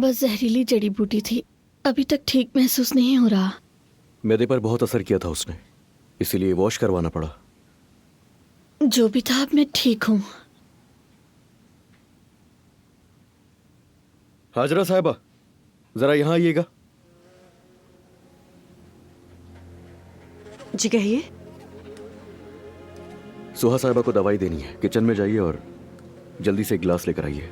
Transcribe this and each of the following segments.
बस जहरीली जड़ी बूटी थी। अभी तक ठीक महसूस नहीं हो रहा। मेरे पर बहुत असर किया था उसने, इसीलिए वॉश करवाना पड़ा। जो भी था, अब मैं ठीक हूँ। हाजरा साहिबा, जरा यहाँ आइएगा। जी कहिए। सुहा साहिबा को दवाई देनी है, किचन में जाइए और जल्दी से एक गिलास लेकर आइए।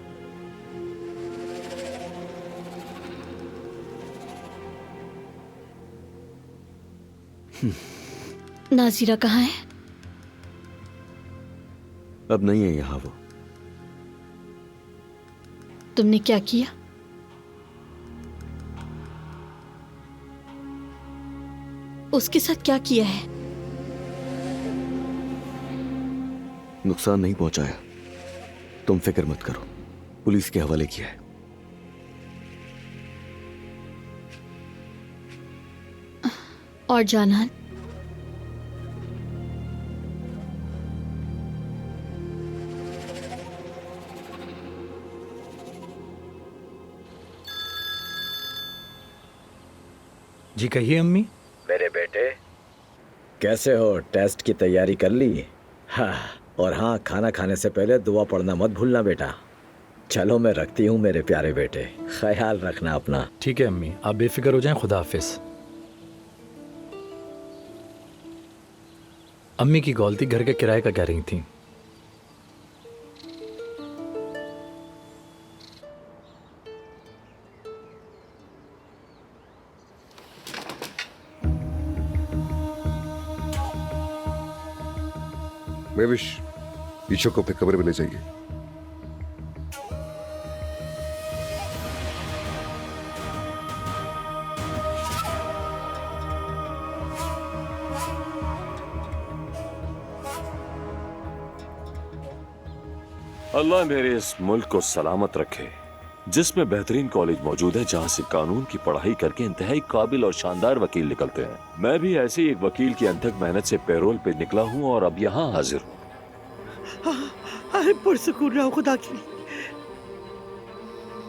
नाजीरा कहाँ है? अब नहीं है यहाँ वो। तुमने क्या किया? उसके साथ क्या किया है? नुकसान नहीं पहुंचाया, तुम फिक्र मत करो, पुलिस के हवाले किया है। और जानान? जी कहिए अम्मी। मेरे बेटे कैसे हो? टेस्ट की तैयारी कर ली? हाँ, और हाँ, खाना खाने से पहले दुआ पढ़ना मत भूलना बेटा। चलो मैं रखती हूँ मेरे प्यारे बेटे, ख्याल रखना अपना। ठीक है अम्मी, आप बेफिक्र हो जाएं। खुदा हाफिज। अम्मी की गलती घर के किराए का कह रही थी। मेविश, ईशो को अपने कमरे में ले जाइए। अल्लाह मेरे इस मुल्क को सलामत रखे, जिसमें बेहतरीन कॉलेज मौजूद है, जहाँ से कानून की पढ़ाई करके इंतहाई काबिल और शानदार वकील निकलते हैं। मैं भी ऐसे ही एक वकील की अनथक मेहनत से पैरोल पे निकला हूँ और अब यहाँ हाजिर हूँ। पुरसुकून रहो खुदा की।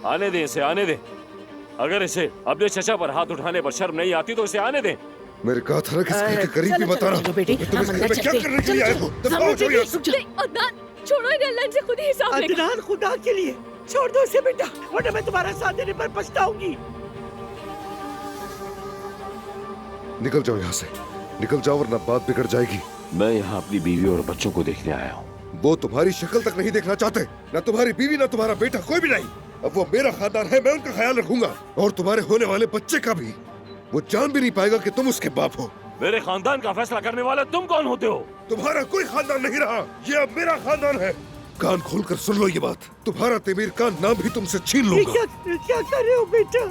आने दें इसे, आने दें। अगर इसे अपने चचा पर हाथ उठाने पर शर्म नहीं आती तो इसे आने दें। मेरे कहा था ना कि इस घर के करीब भी मत आना। तुम इस घर में क्या करने के लिए आए हो? दफाओ जो यहाँ से। अदनान, छोड़ो इन्हें, अल्लाह इनसे खुद ही हिसाब लेगा। अदनान, खुदा के लिए छोड़ दो इसे बेटा, वरना मैं तुम्हारा साथ देने पर पछताऊंगी। निकल जाओ यहाँ से, निकल जाओ वरना बात बिगड़ जाएगी। मैं यहाँ अपनी बीवी और बच्चों को देखने आया हूँ। वो तुम्हारी शक्ल तक नहीं देखना चाहते, ना तुम्हारी बीवी ना तुम्हारा बेटा, कोई भी नहीं। अब वो मेरा खानदान है, मैं उनका ख्याल रखूंगा, और तुम्हारे होने वाले बच्चे का भी। वो जान भी नहीं पाएगा कि तुम उसके बाप हो। मेरे खानदान का फैसला करने वाले तुम कौन होते हो? तुम्हारा कोई खानदान नहीं रहा, ये अब मेरा खानदान है। कान खोलकर सुन लो ये बात, तुम्हारा तेमीर का नाम भी तुमसे छीन लूंगा। क्या कर रहे हो बेटा?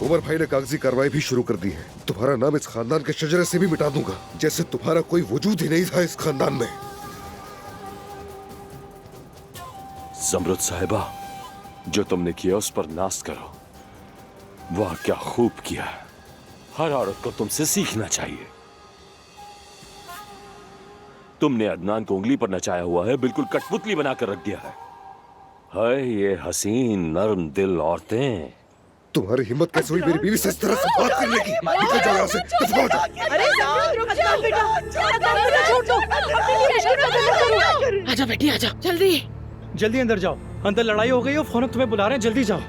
उमर भाई ने कागजी कार्रवाई भी शुरू कर दी है। तुम्हारा नाम इस खानदान के शजरे से भी मिटा दूंगा, जैसे तुम्हारा कोई वजूद ही नहीं था इस खानदान में। ज़मरुद साहिबा, जो तुमने किया उस पर नाज करो। वाह क्या खूब किया। हर औरत को तुमसे सीखना चाहिए। तुमने अदनान को उंगली पर नचाया हुआ है, बिल्कुल कठपुतली बनाकर रख दिया है। हाय ये हसीन नर्म दिल औरतें। तुम्हारी हिम्मत कैसे हुई मेरी बीवी से इस तरह से बात करने की? निकल जाओ यहाँ से, दफा जाओ। आजा बेटी, आजा जल्दी। जल्दी अंदर जाओ, अंदर लड़ाई हो गई हो, फौरन तुम्हें बुला रहे हैं, जल्दी जाओ।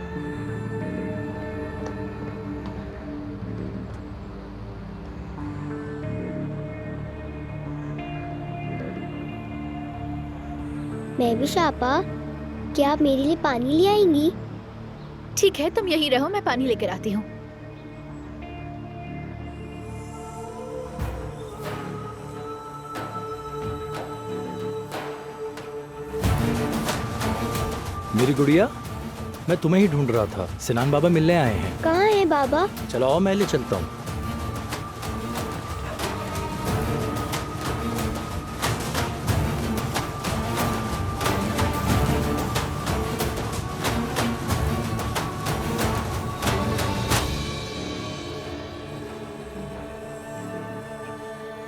मैं भी शापा, क्या आप मेरे लिए पानी ले आएंगी? ठीक है, तुम यहीं रहो, मैं पानी लेकर आती हूँ। मेरी गुड़िया, मैं तुम्हें ही ढूंढ रहा था। सिनान बाबा मिलने आए हैं। कहाँ है बाबा? चलो आओ, मैं ले चलता हूँ।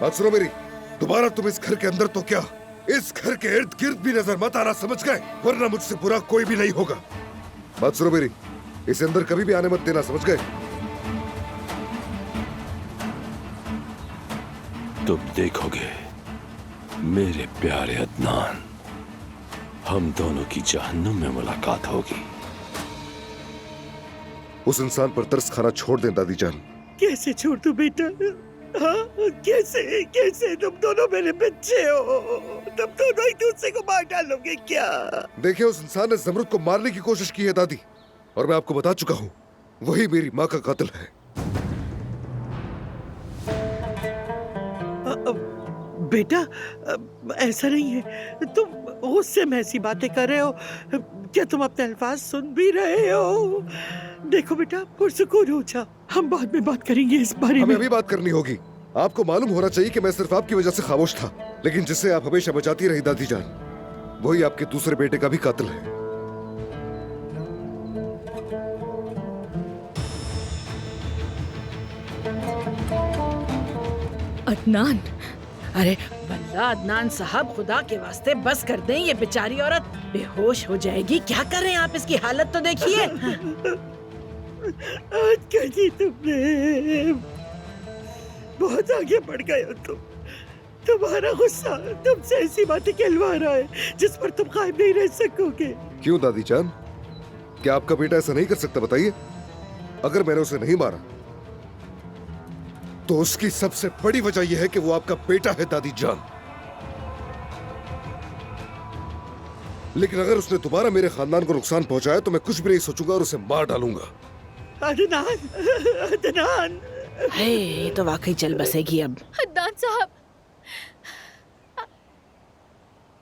बात सुनो मेरी, दोबारा तुम इस घर के अंदर तो क्या, इस घर के इर्द गिर्द भी नजर मत आना, समझ गए? वरना मुझसे बुरा कोई भी नहीं होगा। बात सुनो मेरी, इसे अंदर कभी भी आने मत देना, समझ गए? तुम देखोगे मेरे प्यारे अदनान, हम दोनों की जहन्नुम में मुलाकात होगी। उस इंसान पर तरस खाना छोड़ दें दादी जान। कैसे छोड़ दूं बेटा? हाँ, कैसे कैसे? तुम दोनों मेरे बच्चे हो, तुम दोनों एक दूसरे को मार डालोगे क्या? देखिए, उस इंसान ने जमरुद को मारने की कोशिश की है दादी, और मैं आपको बता चुका हूँ, वही मेरी माँ का कातिल है। बेटा, ऐसा नहीं है। तुम गुस्से में ऐसी बातें कर रहे हो। क्या तुम अपने अल्फाज सुन भी रहे हो? देखो बेटा, पुरसुकून हो जा, हम बाद में बात करेंगे इस बारे हमें में। अभी बात करनी होगी। आपको मालूम होना चाहिए कि मैं सिर्फ आपकी वजह से खामोश था, लेकिन जिससे आप हमेशा बचाती रही दादी जान, वही आपके दूसरे बेटे का भी कातिल है। अदनान, अरे बल्ला अदनान साहब, खुदा के वास्ते बस कर दें, ये बेचारी औरत बेहोश हो जाएगी। क्या कर रहे हैं आप? इसकी हालत तो देखिए। आज कर दी तुमने, बहुत आगे बढ़ गए हो तुम। तुम्हारा गुस्सा तुमसे ऐसी बातें कहलवा रहा है जिस पर तुम कायम नहीं रह सकोगे। क्यों दादी जान? क्या आपका बेटा ऐसा नहीं कर सकता? बताइए। अगर मैंने उसे नहीं मारा तो उसकी सबसे बड़ी वजह यह है कि वो आपका बेटा है दादी जान। लेकिन अगर उसने दोबारा मेरे खानदान को नुकसान पहुंचाया तो मैं कुछ भी नहीं सोचूंगा और उसे मार डालूंगा। अदनान, अदनान, ये तो वाकई चल बसेगी अब। अदनान साहब,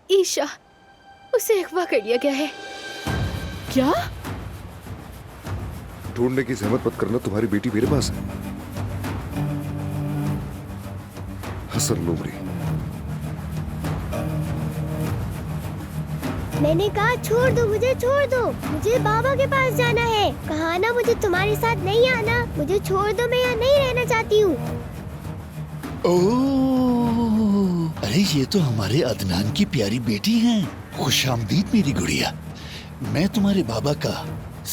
ईशा, उसे अगवा कर लिया गया है। क्या? ढूंढने की जहमत मत करना, तुम्हारी बेटी मेरे पास है। हसन लोमड़ी। मैंने कहा छोड़ दो, मुझे छोड़ दो, मुझे बाबा के पास जाना है। कहा ना मुझे तुम्हारे साथ नहीं आना, मुझे छोड़ दो, मैं यहाँ नहीं रहना चाहती हूँ। ओह, अरे ये तो हमारे अदनान की प्यारी बेटी हैं। खुशामदीद मेरी गुड़िया। मैं तुम्हारे बाबा का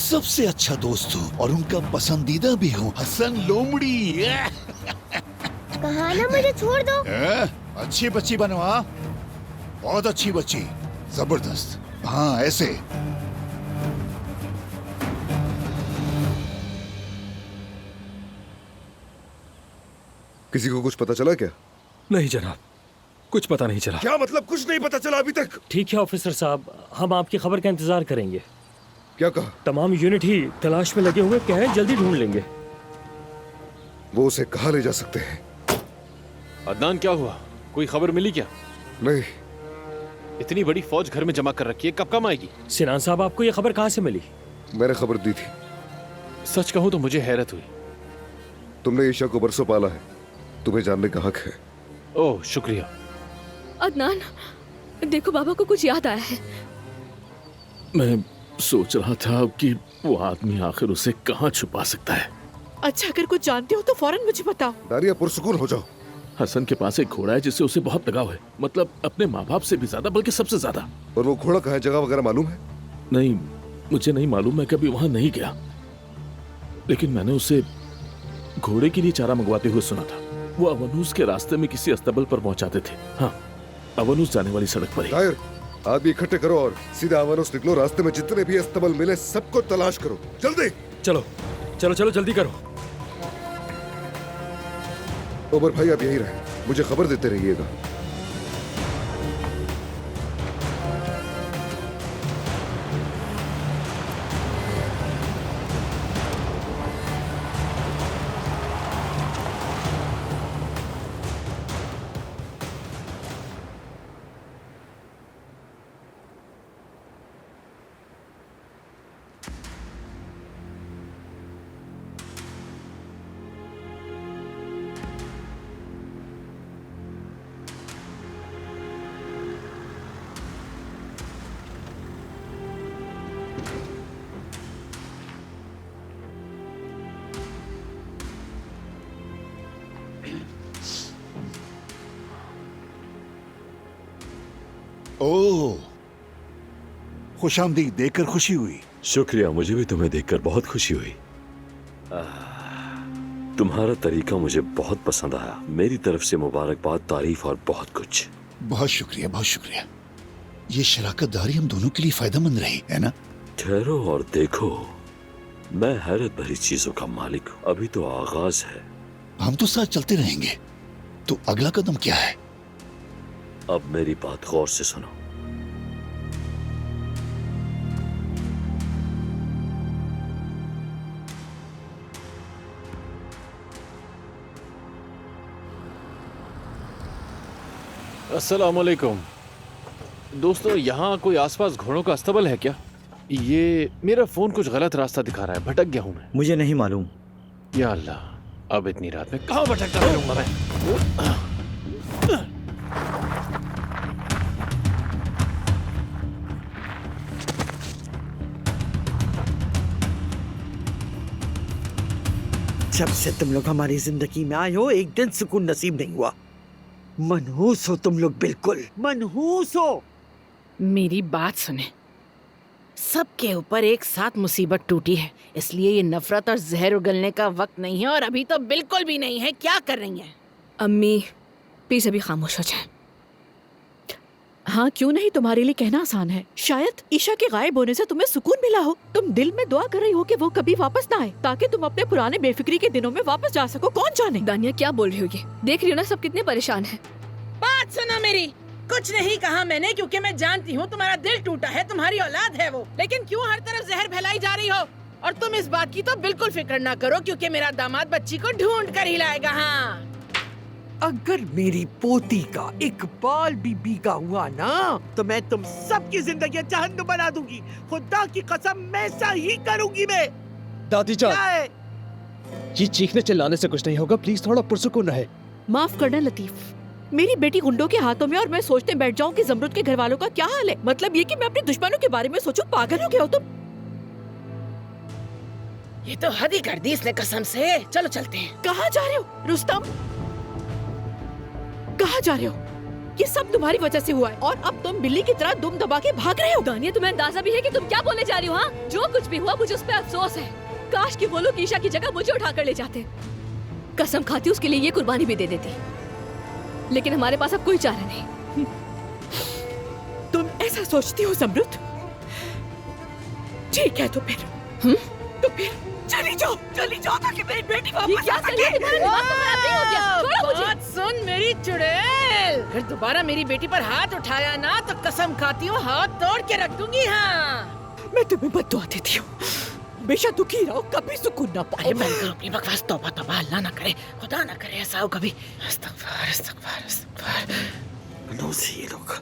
सबसे अच्छा दोस्त हूँ और उनका पसंदीदा भी हूँ, हसन लोमड़ी। कहा ना मुझे छोड़ दो। अच्छी बच्ची बनो, हाँ, बहुत अच्छी बच्ची, जबरदस्त। हाँ, ऐसे। किसी को कुछ पता चला क्या? नहीं जनाब, कुछ पता नहीं चला। क्या मतलब कुछ नहीं पता चला अभी तक? ठीक है ऑफिसर साहब, हम आपकी खबर का इंतजार करेंगे। क्या कहा? तमाम यूनिट ही तलाश में लगे हुए, कहें जल्दी ढूंढ लेंगे। वो उसे कहाँ ले जा सकते हैं? अदनान, क्या हुआ? कोई खबर मिली क्या? नहीं। इतनी बड़ी फौज घर में जमा कर रखी है, कब कम आएगी? सिनान साहब, आपको ये खबर कहाँ से मिली? मैंने खबर दी थी। सच कहूँ तो मुझे हैरत हुई। तुमने ईशा को बरसों पाला है, तुम्हें जानने का हक है। ओह, शुक्रिया। अदनान, देखो बाबा को कुछ याद आया है। मैं सोच रहा था कि वो आदमी आखिर उसे कहाँ छुपा सकता है। अच्छा, अगर कुछ जानते हो तो फौरन मुझे बताओ। दारिया, पुरसुकून हो जाओ। हसन के पास एक घोड़ा है जिससे उसे बहुत लगाव है, मतलब अपने माँ बाप से भी ज्यादा, बल्कि सबसे ज्यादा। और वो घोड़ा कहाँ है? जगह वगैरह मालूम है? नहीं, मुझे नहीं मालूम, मैं कभी वहां नहीं गया, लेकिन मैंने उसे घोड़े के लिए चारा मंगवाते हुए सुना था। वो अवनूस के रास्ते में किसी अस्तबल पर पहुंचाते थे। हाँ, अवनूस जाने वाली सड़क पर ही। दायर, आदमी इकट्ठे करो और सीधा अवनूस निकलो। रास्ते में जितने भी अस्तबल मिले सबको तलाश करो, जल्दी। चलो चलो चलो, जल्दी करो। ओबर भाई, आप यही रहे, मुझे खबर देते रहिएगा। ओह, खुशामदीद, देखकर खुशी हुई। शुक्रिया, मुझे भी तुम्हें देखकर बहुत खुशी हुई। तुम्हारा तरीका मुझे बहुत पसंद आया। मेरी तरफ से मुबारकबाद, तारीफ और बहुत कुछ। बहुत शुक्रिया, बहुत शुक्रिया। ये शराकतदारी हम दोनों के लिए फायदेमंद रही, है ना? ठहरो और देखो, मैं हैरत भरी चीजों का मालिक हूँ। अभी तो आगाज है। हम तो साथ चलते रहेंगे, तो अगला कदम क्या है? अब मेरी बात गौर से सुनो। अस्सलाम वालेकुम। दोस्तों, यहाँ कोई आसपास घोड़ों का अस्तबल है क्या? ये मेरा फोन कुछ गलत रास्ता दिखा रहा है, भटक गया हूँ मैं। मुझे नहीं मालूम। या अल्लाह, अब इतनी रात में कहाँ भटकता रहूंगा मैं? जब से तुम लोग हमारी जिंदगी में आए हो, एक दिन सुकून नसीब नहीं हुआ। मनहूस हो तुम लोग, बिल्कुल मनहूस हो। मेरी बात सुने, सबके ऊपर एक साथ मुसीबत टूटी है, इसलिए ये नफरत और जहर उगलने का वक्त नहीं है, और अभी तो बिल्कुल भी नहीं है। क्या कर रही हैं? अम्मी प्लीज अभी खामोश हो जाए। हाँ क्यों नहीं, तुम्हारे लिए कहना आसान है। शायद ईशा के गायब होने से तुम्हें सुकून मिला हो। तुम दिल में दुआ कर रही हो कि वो कभी वापस ना आए, ताकि तुम अपने पुराने बेफिक्री के दिनों में वापस जा सको। कौन जाने। दानिया क्या बोल रही हो ये? देख रही हो ना सब कितने परेशान हैं। बात सुनो मेरी। कुछ नहीं कहा मैंने, क्योंकि मैं जानती हूँ तुम्हारा दिल टूटा है, तुम्हारी औलाद है वो। लेकिन क्यों हर तरफ जहर फैलाई जा रही हो? और तुम इस बात की तो बिल्कुल फिक्र ना करो, क्योंकि मेरा दामाद बच्ची को ढूंढ कर ही लाएगा। हाँ, अगर मेरी पोती का इकबाल भी बीगा हुआ ना, तो मैं तुम सबकी जिंदगी जहन्नुम बना दूंगी। खुदा की कसम, मैं ऐसा ही करूंगी। मैं दादी जान, ये चीखने चिल्लाने से कुछ नहीं होगा, प्लीज थोड़ा पुरसुकून रहे। माफ करना लतीफ, मेरी बेटी गुंडों के हाथों में, और मैं सोचते बैठ जाऊं कि जमरुद के घर वालों का क्या हाल है। मतलब ये कि मैं अपने दुश्मनों के बारे में सोचूं। पागल हो गया हो तुम? ये तो हद ही कर दी इसने कसम से। चलो चलते हैं। कहाँ जा रहे हो रुस्तम? कहाँ जा रहे हो? ये सब तुम्हारी वजह से हुआ है, और अब तुम बिल्ली की तरह दुम दबा के भाग रहे हो। दानिया तुम्हें अंदाजा भी है कि तुम क्या बोलने जा रही हो? हाँ, जो कुछ भी हुआ मुझे उस पर अफसोस है। काश कि वो लोग ईशा की जगह मुझे उठा कर ले जाते। कसम खाती उसके लिए ये कुर्बानी भी दे देती, लेकिन हमारे पास अब कोई चारा नहीं। तुम ऐसा सोचती हो जमरुद? ठीक है, तो फिर चली जाओ ताकि मेरी बेटी वापस आ सके। बात सुन मेरी चुड़ैल, अगर दोबारा मेरी बेटी पर हाथ उठाया ना, तो कसम खाती हूँ हाथ तोड़ के रख दूंगी। हाँ, मैं तुम्हें बद्दुआ देती हूँ, बेशक दुखी रहो, कभी सुकून ना पाओ। अरे बंद करो अपनी बकवास। तौबा तौबा, अल्लाह ना करे, खुदा ना करे ऐसा हो कभी। इस्तग़फ़ार इस्तग़फ़ार इस्तग़फ़ार। नहूस ये लोग,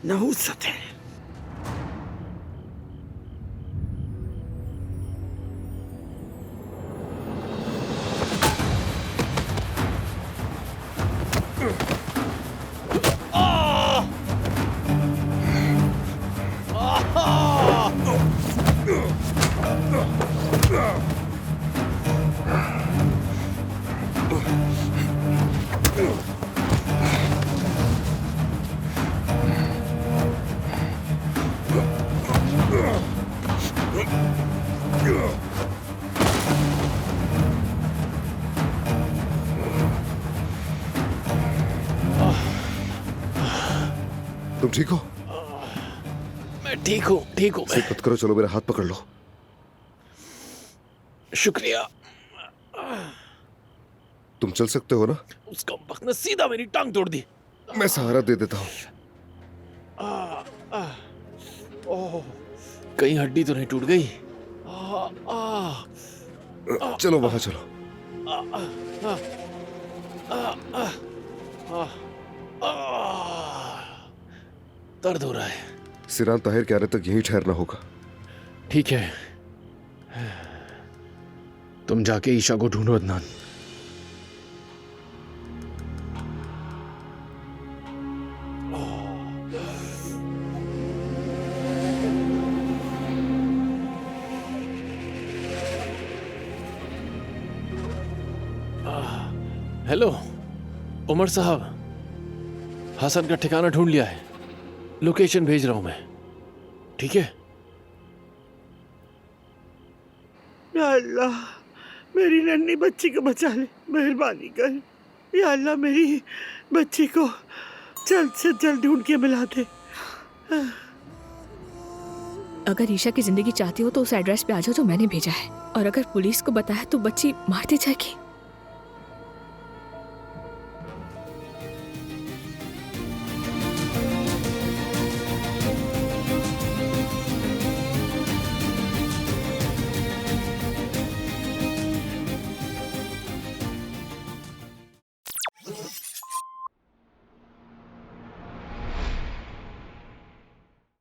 नहूसत है। तुम ठीक हो? मैं ठीक हूँ, ठीक हूँ। मत करो, चलो मेरा हाथ पकड़ लो। शुक्रिया। तुम चल सकते हो ना? उसका वक्त ने सीधा मेरी टांग तोड़ दी। मैं सहारा दे देता हूँ। ओह, कहीं हड्डी तो नहीं टूट गई? चलो वहां चलो। दर्द हो रहा है। सिनान ताहिर के आने तक यहीं ठहरना होगा। ठीक है, तुम जाके ईशा को ढूंढो अदनान। हेलो उमर साहब, हसन का ठिकाना ढूंढ लिया है, लोकेशन भेज रहा हूं मैं। ठीक है, या अल्लाह मेरी नन्ही बच्ची को बचा ले, मेहरबानी कर। या अल्लाह मेरी बच्ची को जल्द से जल्द ढूंढ के मिला दे। अगर ईशा की जिंदगी चाहती हो तो उस एड्रेस पे आ जाओ जो मैंने भेजा है, और अगर पुलिस को बताया तो बच्ची मार दी जाएगी।